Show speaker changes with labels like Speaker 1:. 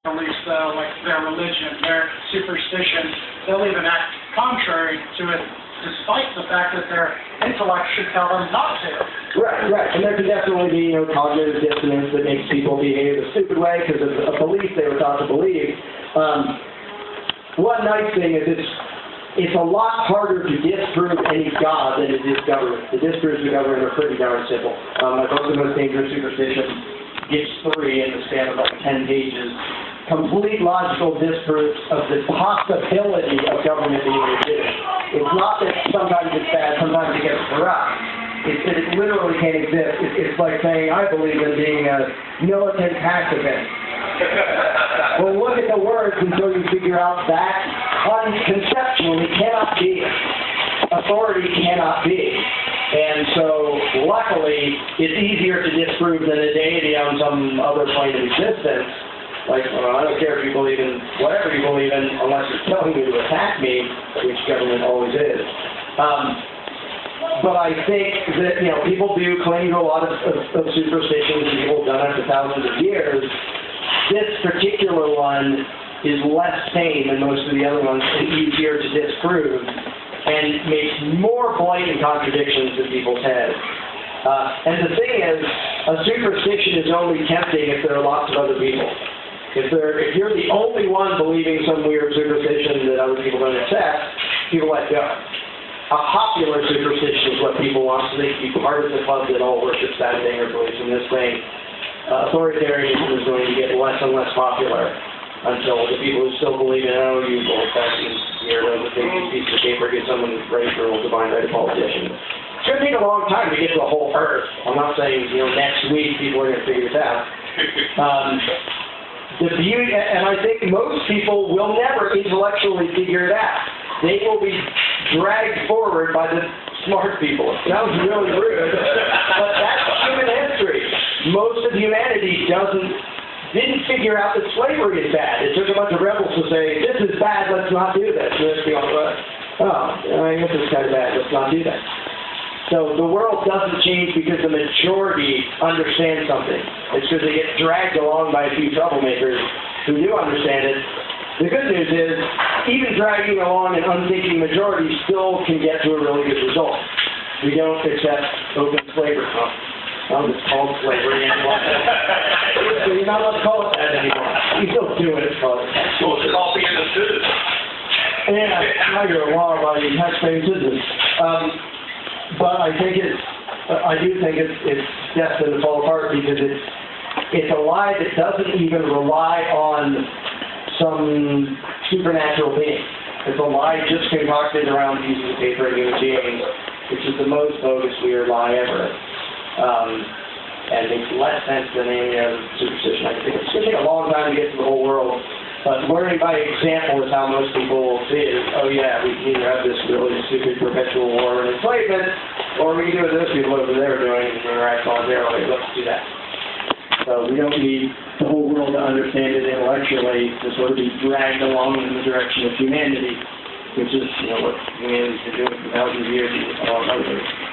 Speaker 1: beliefs, like their religion, their superstition. They'll even act contrary to it, despite the fact that their intellect should tell them not to.
Speaker 2: Right. And there can definitely be, cognitive dissonance that makes people behave a stupid way because of a belief they were taught to believe. One nice thing is it's a lot harder to disprove any God than it is government. The disproofs of government are pretty darn simple. My book, The Most Dangerous Superstition, gives 3 in the span of like 10 pages. Complete logical disproofs of the possibility of government being legitimate. It's not that sometimes it's bad, sometimes it gets corrupt. It's that it literally can't exist. It's like saying, I believe in being a militant pacifist. Well, look at the words until you figure out that conceptually cannot be. Authority cannot be. And so, luckily, it's easier to disprove than a deity on some other plane of existence. Like, I don't care if you believe in whatever you believe in, unless it's telling you to attack me, which government always is. But I think that, people do cling to a lot of superstitions, and people have done it for thousands of years. This particular one is less tame than most of the other ones and easier to disprove and makes more blatant contradictions in people's heads. And the thing is, a superstition is only tempting if there are lots of other people. If you're the only one believing some weird superstition that other people don't accept, people let go. A popular superstition is what people want, so they can be part of the club that all worships that thing or believes in this thing. Authoritarianism is going to get less and less popular until the people who still believe in, you old-fashioned weirdo with a piece of paper get someone raised for old divine right politicians. It's going to take a long time to get to the whole earth. I'm not saying, next week people are going to figure this out. The beauty, and I think most people will never intellectually figure it out. They will be dragged forward by the smart people. It sounds really rude, but that's human history. Most of humanity didn't figure out that slavery is bad. It took a bunch of rebels to say, this is bad, let's not do this. And let's be like, I guess it's kind of bad, let's not do that. So the world doesn't change because the majority understands something. It's because they get dragged along by a few troublemakers who do understand it. The good news is, even dragging along an unthinking majority still can get to a really good result. We don't accept open slavery. It's called slavery anymore. So you're not allowed to call it that anymore. You still do it, it's called it.
Speaker 3: Well, it's called being a citizen.
Speaker 2: Yeah, now you're a law-abiding taxpaying citizen. But I do think it's destined to fall apart because it's a lie that doesn't even rely on some supernatural being. It's a lie just concocted around pieces of paper and human beings, which is the most bogus, weird lie ever. And makes less sense than any other superstition. I think it's going to take a long time to get to the whole world. But learning by example is how most people will see it. Oh yeah, we can either have this really stupid perpetual war and enslavement, or we can do what those people over there are doing and interact voluntarily. Let's do that. So we don't need the whole world to understand it intellectually to sort of be dragged along in the direction of humanity, which is what humanity's been doing for thousands of years, among other things.